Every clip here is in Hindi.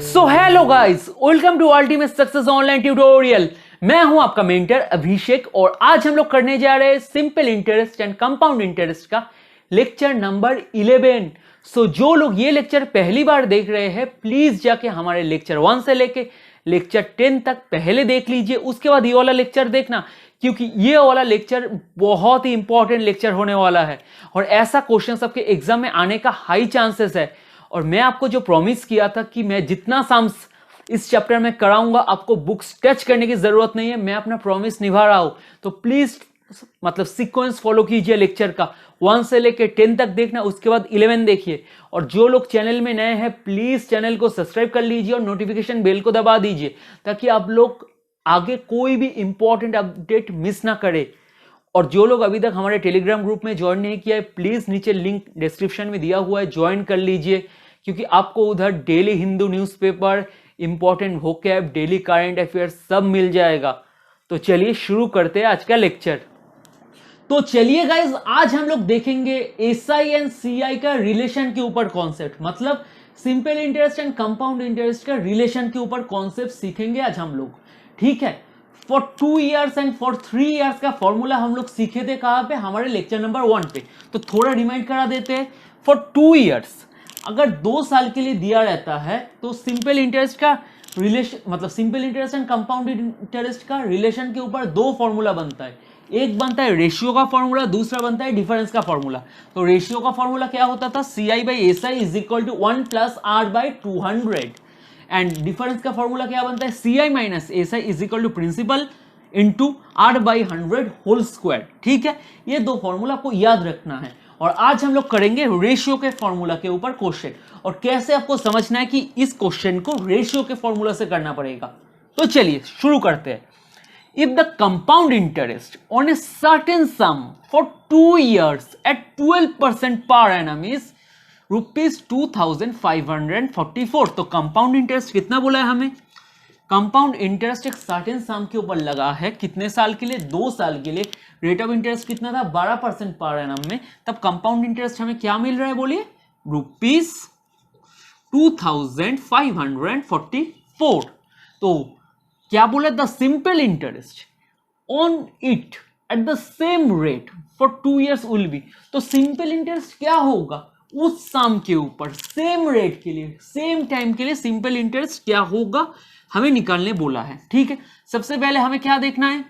So hello guys, welcome to ultimate success online tutorial. मैं हूं आपका मेंटर अभिषेक और आज हम लोग करने जा रहे हैं simple interest and compound interest का लेक्चर नंबर 11। सो जो लोग ये लेक्चर पहली बार देख रहे हैं प्लीज जाके हमारे लेक्चर 1 से लेके लेक्चर 10 तक पहले देख लीजिए, उसके बाद ये वाला लेक्चर देखना, क्योंकि ये वाला लेक्चर बहुत ही इंपॉर्टेंट लेक्चर होने वाला है और ऐसा क्वेश्चन सबके एग्जाम में आने का हाई चांसेस है। और मैं आपको जो प्रॉमिस किया था कि मैं जितना सम्स इस चैप्टर में कराऊंगा आपको बुक्स टच करने की जरूरत नहीं है, मैं अपना प्रॉमिस निभा रहा हूं। तो प्लीज सीक्वेंस फॉलो कीजिए लेक्चर का, 1 से लेकर 10 तक देखना, उसके बाद 11 देखिए। और जो लोग चैनल में नए हैं प्लीज चैनल को सब्सक्राइब कर लीजिए और नोटिफिकेशन बेल को दबा दीजिए ताकि आप लोग आगे कोई भी इंपॉर्टेंट अपडेट मिस ना करे। और जो लोग अभी तक हमारे टेलीग्राम ग्रुप में ज्वाइन नहीं किया है प्लीज नीचे लिंक डिस्क्रिप्शन में दिया हुआ है, ज्वाइन कर लीजिए, क्योंकि आपको उधर daily Hindu newspaper, important vocab, daily current affairs सब मिल जाएगा। तो चलिए शुरू करते हैं आज का लेक्चर। तो चलिए गाइज, आज हम लोग देखेंगे एसआई एंड सीआई का रिलेशन के ऊपर कॉन्सेप्ट, मतलब simple interest and compound interest का रिलेशन के ऊपर कॉन्सेप्ट सीखेंगे आज हम लोग। ठीक है, for 2 years and for 3 years का फॉर्मूला हम लोग सीखे थे कहां पे, हमारे लेक्चर नंबर 1 पे। तो थोड़ा रिमाइंड करा देते हैं। फॉर 2 ईयर्स अगर 2 साल के लिए दिया रहता है तो सिंपल इंटरेस्ट का रिलेशन, मतलब simple interest and compound interest का रिलेशन के ऊपर 2 फॉर्मूला बनता है। एक बनता है रेशियो का फॉर्मूला, दूसरा बनता है डिफरेंस का फॉर्मूला। तो रेशियो का फॉर्मूला क्या होता था, CI by SI is equal to 1 plus R by 200। And difference का फॉर्मूला क्या बनता है, CI minus SI is equal to principal into R by 100 whole square. ठीक है, ये 2 फॉर्मूला आपको याद रखना है। और आज हम लोग करेंगे रेशियो के फॉर्मूला के ऊपर क्वेश्चन, और कैसे आपको समझना है कि इस क्वेश्चन को रेशियो के फॉर्मूला से करना पड़ेगा। तो चलिए शुरू करते हैं। If the compound interest on a certain sum for 2 years at 12% per annum is ₹2544। तो कंपाउंड इंटरेस्ट कितना बोला है हमें, कंपाउंड इंटरेस्ट एक सर्टेन सम के ऊपर लगा है, कितने साल के लिए, 2 साल के लिए। रेट ऑफ इंटरेस्ट कितना था, 12% पर एनम में। तब कंपाउंड इंटरेस्ट हमें क्या मिल रहा है, बोलिए, ₹2544। तो क्या बोला, the simple interest on it at the same rate for 2 years will be. तो सिंपल इंटरेस्ट क्या होगा, उस सम के ऊपर सेम रेट के लिए, सेम टाइम के लिए सिंपल इंटरेस्ट क्या होगा हमें निकालने बोला है। ठीक है, सबसे पहले हमें क्या देखना है,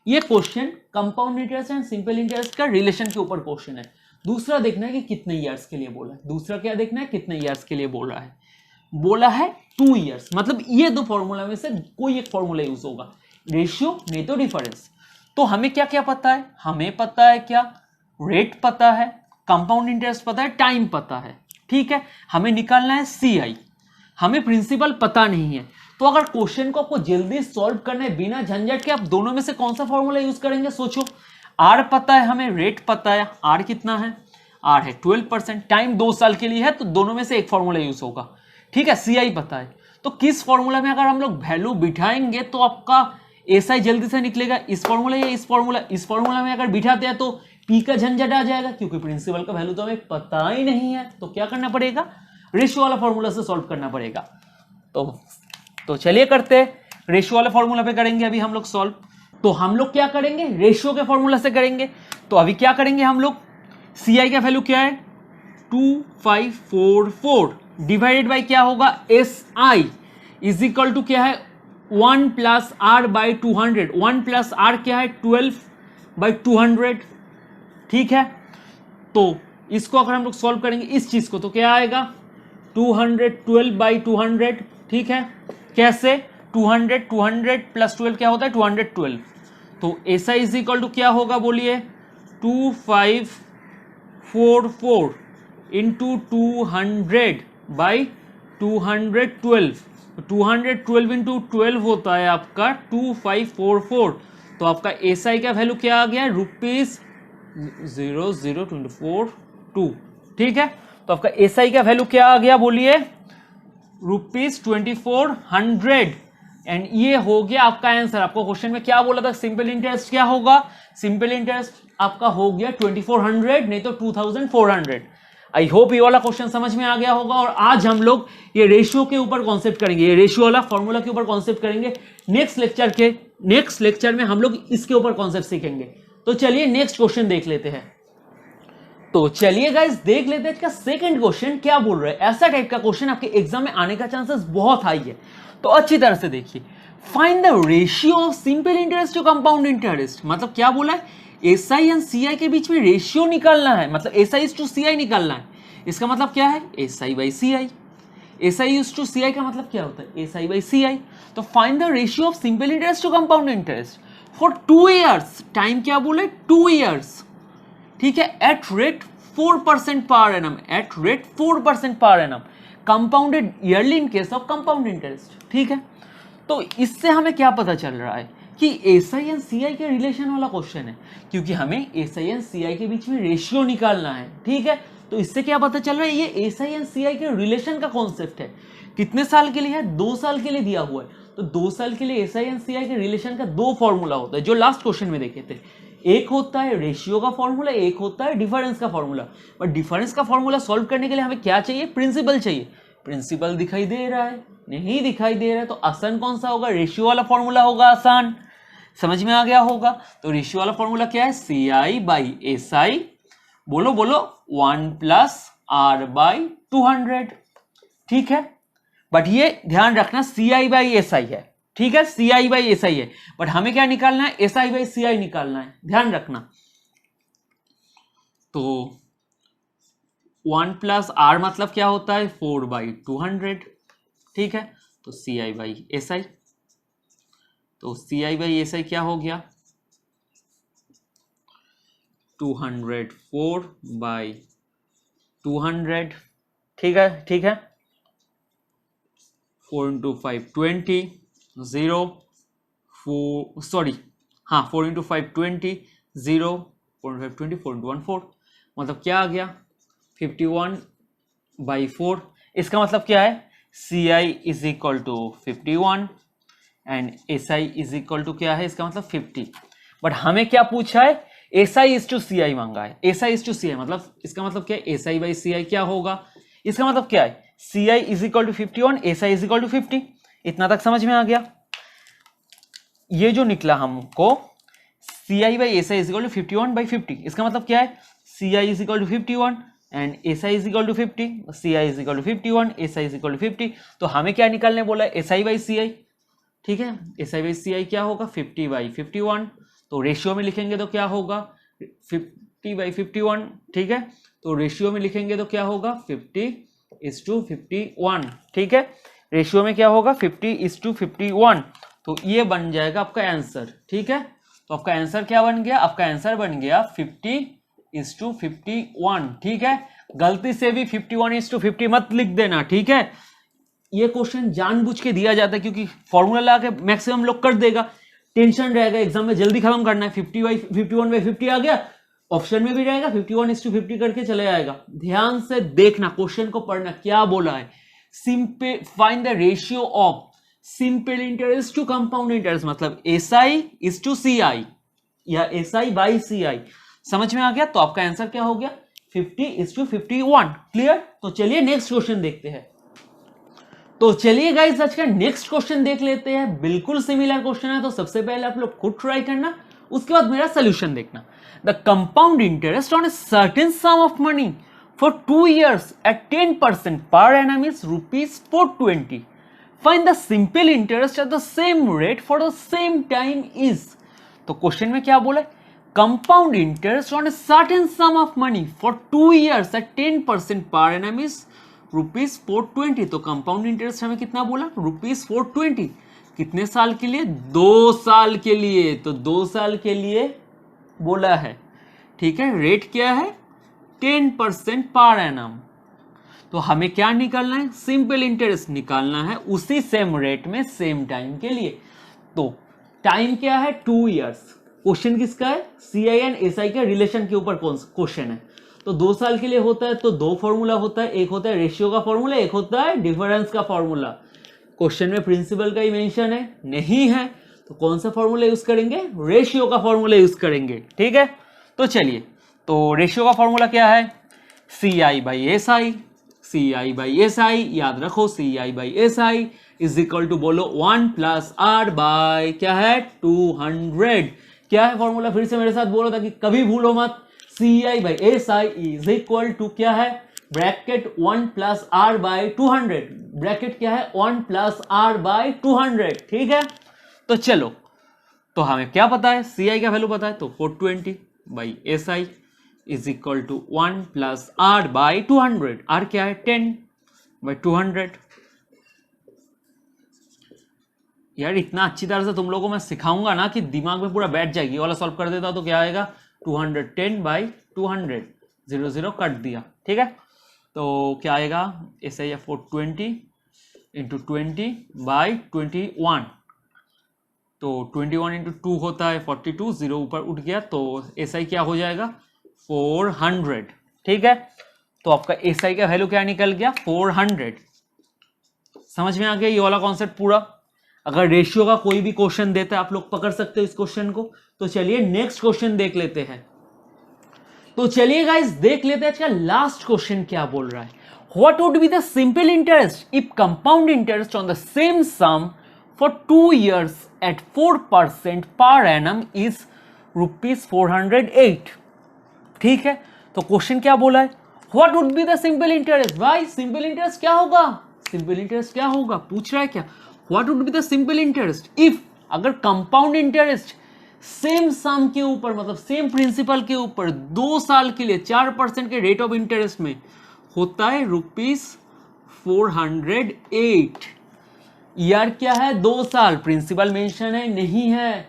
ये question compound interest and simple interest का रिलेशन के ऊपर क्वेश्चन है। दूसरा देखना है कि कितने ईयर्स के लिए बोला है, दूसरा क्या देखना है, कितने ईयर्स के लिए बोला है 2 years, मतलब ये 2 फॉर्मूला में से कोई एक फॉर्मूला यूज होगा, रेशियो नहीं तो डिफरेंस। तो हमें क्या क्या पता है, हमें पता है क्या, रेट पता है, कंपाउंड इंटरेस्ट पता है, टाइम पता है। ठीक है, हमें निकालना है CI, हमें प्रिंसिपल पता नहीं है। तो अगर क्वेश्चन को आपको जल्दी सॉल्व करना है बिना झंझट के, आप दोनों में से कौन सा फॉर्मूला यूज करेंगे, सोचो। R पता है हमें, रेट पता है, R कितना है, R है 12%, टाइम 2 साल के लिए है, तो दोनों में से एक फॉर्मूला यूज होगा। ठीक है, CI पता है, तो किस फॉर्मूला में अगर हम लोग वैल्यू बिठाएंगे तो आपका SI जल्दी से निकलेगा, इस फॉर्मूला या इस फॉर्मूला। इस फॉर्मूला में अगर बिठाते हैं तो P का झंझट आ जाएगा, क्योंकि प्रिंसिपल का वैल्यू तो हमें पता ही नहीं है। तो क्या करना पड़ेगा, रेशियो वाला फॉर्मूला से सॉल्व करना पड़ेगा। तो चलिए करते हैं, रेशियो वाले फॉर्मूला पे करेंगे अभी हम लोग सॉल्व। तो हम लोग क्या करेंगे, रेशियो के फॉर्मूला से करेंगे। तो अभी क्या करेंगे हम लोग, CI का वैल्यू क्या है 2544 डिवाइडेड बाई क्या होगा, SI इज इक्वल टू क्या है 1 plus R by 200। 1 plus R क्या है 12/200। ठीक है, तो इसको अगर हम लोग सॉल्व करेंगे इस चीज को तो क्या आएगा 212/200। ठीक है, कैसे, 200 प्लस 12 क्या होता है 212। तो SI इज इक्वल टू क्या होगा, बोलिए, 2544 इंटू 200/212। 212 इंटू 12 होता है आपका 2544। तो आपका SI का वैल्यू क्या आ गया, ₹00242। ठीक है, तो आपका SI का वैल्यू क्या आ गया, बोलिए, ₹2400। एंड ये हो गया आपका आंसर। आपको क्वेश्चन में क्या बोला था, सिंपल इंटरेस्ट क्या होगा, सिंपल इंटरेस्ट आपका हो गया 2400 नहीं तो 2400। आई होप ये वाला क्वेश्चन समझ में आ गया होगा। और आज हम लोग ये रेशियो के ऊपर कॉन्सेप्ट करेंगे, ये रेशियो वाला फॉर्मूला के ऊपर कॉन्सेप्ट करेंगे। नेक्स्ट लेक्चर में हम लोग इसके ऊपर कॉन्सेप्ट सीखेंगे। तो चलिए नेक्स्ट क्वेश्चन देख लेते हैं। तो चलिए गाइस देख लेते हैं इसका सेकंड क्वेश्चन क्या बोल रहा है। ऐसा टाइप का क्वेश्चन आपके एग्जाम में आने का चांसेस बहुत हाई है, तो अच्छी तरह से देखिए। Find the ratio of simple interest to compound interest. मतलब क्या बोला है, एसआई एंड सीआई के बीच में रेशियो निकालना है, मतलब एसआई टू सीआई निकालना है। इसका मतलब क्या है, SI by CI. SI to CI का मतलब क्या होता है, एसआई बाई सीआई। तो find the ratio of simple interest to compound interest for 2 years. Time क्या बोले, 2 ईयर्स, ठीक है, at rate 4% per annum, at rate 4% per annum, compounded yearly in case of compound interest. ठीक है, तो इससे हमें क्या पता चल रहा है कि एसआई एंड सीआई के रिलेशन वाला क्वेश्चन है, क्योंकि हमें एसआई एंड सीआई के बीच में रेशियो निकालना है। ठीक है, तो इससे क्या पता चल रहा है, ये एसआई एंड सीआई के रिलेशन का कॉन्सेप्ट है। कितने साल के लिए है, 2 साल के लिए दिया हुआ है। तो 2 साल के लिए एसआई एंड सीआई के रिलेशन का 2 फॉर्मूला होता है, जो लास्ट क्वेश्चन में देखे थे। एक होता है रेशियो का फॉर्मूला, एक होता है डिफरेंस का फॉर्मूला। बट डिफरेंस का फॉर्मूला सॉल्व करने के लिए हमें क्या चाहिए, प्रिंसिपल चाहिए। प्रिंसिपल दिखाई दे रहा है, नहीं दिखाई दे रहा है, तो आसान कौन सा होगा, रेशियो वाला फॉर्मूला होगा। आसान, समझ में आ गया होगा। तो रेशियो वाला फॉर्मूला क्या है, सी आई बाई एस आई, बोलो बोलो, 1 प्लस आर बाई 200। ठीक है, बट ये ध्यान रखना सी आई बाई एस आई है। ठीक है, सी आई बाई एस आई है, बट हमें क्या निकालना है, एस आई बाई सी आई निकालना है, ध्यान रखना। तो 1 प्लस आर मतलब क्या होता है, 4 बाई 200। ठीक है, तो सी आई बाई एस आई, तो सी आई बाई एस आई क्या हो गया, 204 बाई 200। ठीक है, ठीक है, 4 इंटू 5 20, 0 4 सॉरी हाँ 4 इंटू 5 20, 0 4 5 20, 4 इंटू 1 4, मतलब क्या आ गया 51 बाई 4। इसका मतलब क्या है, C I is equal to 51 and S I is equal to क्या है, इसका मतलब 50। बट हमें क्या पूछा है, एस आई इज टू सी आई मांगा है। एस आई इज टू सी आई मतलब इसका मतलब क्या है, एस आई बाई सी आई क्या होगा, इसका मतलब क्या है, C I is equal to 51, S I is equal to 50। इतना तक समझ में आ गया। ये जो निकला हमको C I by S I is equal to 51 by 50, इसका मतलब क्या है, C I is equal to 51 and S I is equal to 50, C I is equal to 51, S I is equal to 50। तो हमें क्या निकालने बोला है, एस आई बाई सी आई। ठीक है, एस आई बाई सी आई क्या होगा, 50 बाई 51। तो रेशियो में लिखेंगे तो क्या होगा, 50 बाई 51। ठीक है, तो रेशियो में लिखेंगे तो क्या होगा, 50:51। ठीक है, रेशियो में क्या होगा, 50:51। तो ये बन जाएगा आपका आंसर। ठीक है, तो आपका आंसर क्या बन गया, आपका आंसर बन गया 50:51। ठीक है, गलती से भी 51:50 मत लिख देना। ठीक है, ये क्वेश्चन जानबूझ के दिया जाता है क्योंकि फॉर्मूला ला के मैक्सिमम लोग कर देगा, टेंशन रहेगा एग्जाम में, जल्दी खत्म करना है। 51/50 आ गया, ऑप्शन में भी रहेगा 51:50 करके चले आएगा। ध्यान से देखना, क्वेश्चन को पढ़ना, क्या बोला है, simple find the ratio of simple interest to compound interest, मतलब एसआई इज टू सीआई या एसआई बाई सीआई। समझ में आ गया, तो आपका आंसर क्या हो गया, 50:51। क्लियर। तो चलिए नेक्स्ट क्वेश्चन देखते हैं। तो चलिए गाइस आज का नेक्स्ट क्वेश्चन देख लेते हैं। बिल्कुल सिमिलर क्वेश्चन है, तो सबसे पहले आप लोग खुद ट्राई करना, उसके बाद मेरा सोल्यूशन देखना। The compound interest on a certain some of money for 2 years at 10% per annum is ₹420. Find the simple interest at the same rate for the same time is। तो क्वेश्चन में क्या बोला है, compound interest on a certain some of money for 2 years at 10% per annum is ₹420। तो कंपाउंड इंटरेस्ट हमें कितना बोला, ₹420। कितने साल के लिए, 2 साल के लिए। तो 2 साल के लिए बोला है। ठीक है, रेट क्या है, 10% पर एनम। तो हमें क्या निकालना है, सिंपल इंटरेस्ट निकालना है उसी सेम रेट में सेम टाइम के लिए। तो टाइम क्या है, 2 years। क्वेश्चन किसका है, सीआई एंड एसआई के रिलेशन के ऊपर क्वेश्चन है। तो 2 साल के लिए होता है तो 2 फॉर्मूला होता है, एक होता है रेशियो का फॉर्मूला, एक होता है डिफरेंस का फॉर्मूला। क्वेश्चन में प्रिंसिपल का ही मेंशन है, नहीं है तो कौन सा फॉर्मूला यूज करेंगे, रेशियो का फॉर्मूला यूज करेंगे। ठीक है, तो चलिए, तो रेशियो का फॉर्मूला क्या है, C I by S I, C I by S I, याद रखो C I by S I is equal to बोलो 1 प्लस आर बाय क्या है 200। क्या है फॉर्मूला, फिर से मेरे साथ बोलो ताकि कभी भूलो मत। C I by S I is equal to क्या है bracket 1 plus R by 200, bracket क्या है 1 प्लस आर बाई 200। ठीक है, तो चलो, तो हमें क्या पता है, सी आई का वैल्यू पता है, तो 420 by S I is equal to 1 plus R by 200। R क्या है 10 बाई 200। यार इतना अच्छी तरह से तुम लोगों को मैं सिखाऊंगा ना कि दिमाग में पूरा बैठ जाएगी। वाला सॉल्व कर देता तो क्या आएगा 210 बाई 200, 0 0 कट दिया। ठीक है, तो क्या आएगा एस आई 420 इंटू 20 बाई 21, तो 21 इंटू 2 होता है 42, 0 ऊपर उठ गया, तो एस आई क्या हो जाएगा 400। ठीक है, तो आपका एस आई का वैल्यू क्या निकल गया 400। समझ में आ गया ये वाला कॉन्सेप्ट पूरा। अगर रेशियो का कोई भी क्वेश्चन देता है आप लोग पकड़ सकते हो इस क्वेश्चन को। तो चलिए नेक्स्ट क्वेश्चन देख लेते हैं। तो चलिए गाइस देख लेते हैं आज का लास्ट क्वेश्चन क्या बोल रहा है। What would be the simple interest if compound interest on the same sum for 2 years at 4% per annum is ₹408। ठीक है, तो क्वेश्चन क्या बोला है, what would be the simple interest. भाई सिंपल इंटरेस्ट क्या होगा, सिंपल इंटरेस्ट क्या होगा पूछ रहा है क्या। What would be the simple interest if, अगर कंपाउंड इंटरेस्ट सेम सम के ऊपर मतलब सेम प्रिंसिपल के ऊपर 2 साल के लिए 4% के रेट ऑफ इंटरेस्ट में होता है ₹408। ईयर क्या है 2 साल, प्रिंसिपल मेंशन है नहीं है,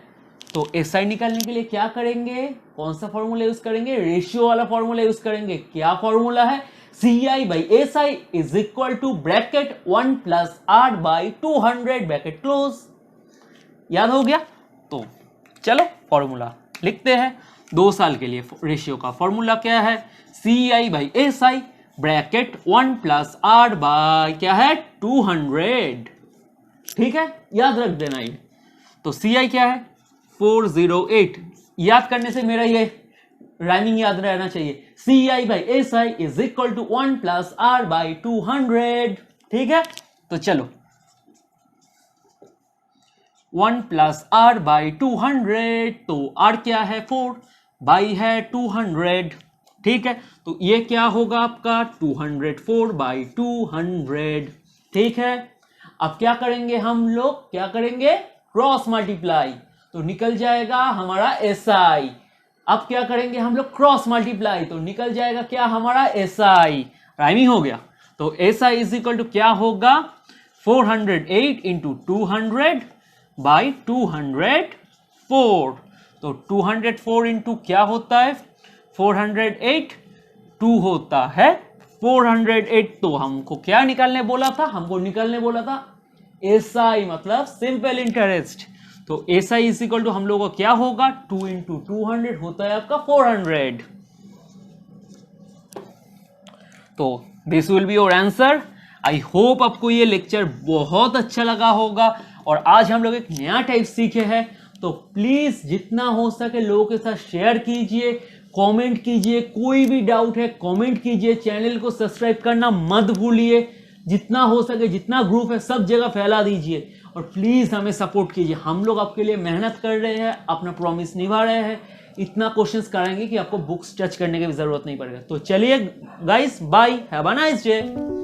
तो एसआई निकालने के लिए क्या करेंगे, कौन सा फॉर्मूला यूज करेंगे, रेशियो वाला फॉर्मूला यूज करेंगे। क्या फॉर्मूला है, C I by S I is equal to bracket 1 plus R by 200 bracket close. याद हो गया, तो चलो फॉर्मूला लिखते हैं। 2 साल के लिए रेशियो का फॉर्मूला क्या है, C I by S I bracket 1 plus R by क्या है 200। ठीक है, याद रख देना ये। तो सी आई क्या है 408, याद करने से मेरा ये राइमिंग याद रहना चाहिए। C I by S I is equal to 1 plus R by 200। ठीक है, तो चलो 1 प्लस आर बाई 200, तो आर क्या है 4, बाई है 200। ठीक है, तो ये क्या होगा आपका 204 बाई 200। ठीक है, अब क्या करेंगे हम लोग, क्या करेंगे क्रॉस मल्टीप्लाई, तो निकल जाएगा हमारा एस आई। अब क्या करेंगे हम लोग क्रॉस मल्टीप्लाई, तो निकल जाएगा क्या हमारा एस आई। राइमिंग हो गया, तो S I is equal to क्या होगा 408 इंटू 200 बाई 204, तो 204 इंटू क्या होता है 408, 2 होता है 408। तो हमको क्या निकालने बोला था, हमको निकालने बोला था एस आई मतलब सिंपल इंटरेस्ट। तो S I is equal to हम लोगों को क्या होगा 2 इंटू 200 होता है आपका 400। तो this will be your answer. I hope आपको ये लेक्चर बहुत अच्छा लगा होगा और आज हम लोग एक नया टाइप सीखे हैं। तो प्लीज जितना हो सके लोगों के साथ शेयर कीजिए, कमेंट कीजिए, कोई भी डाउट है कमेंट कीजिए, चैनल को सब्सक्राइब करना मत भूलिए, जितना हो सके जितना ग्रुप है सब जगह फैला दीजिए और प्लीज हमें सपोर्ट कीजिए। हम लोग आपके लिए मेहनत कर रहे हैं, अपना प्रॉमिस निभा रहे हैं, इतना क्वेश्चंस कराएंगे कि आपको बुक्स टच करने की भी जरूरत नहीं पड़ेगा। तो चलिए guys, bye, have a nice day.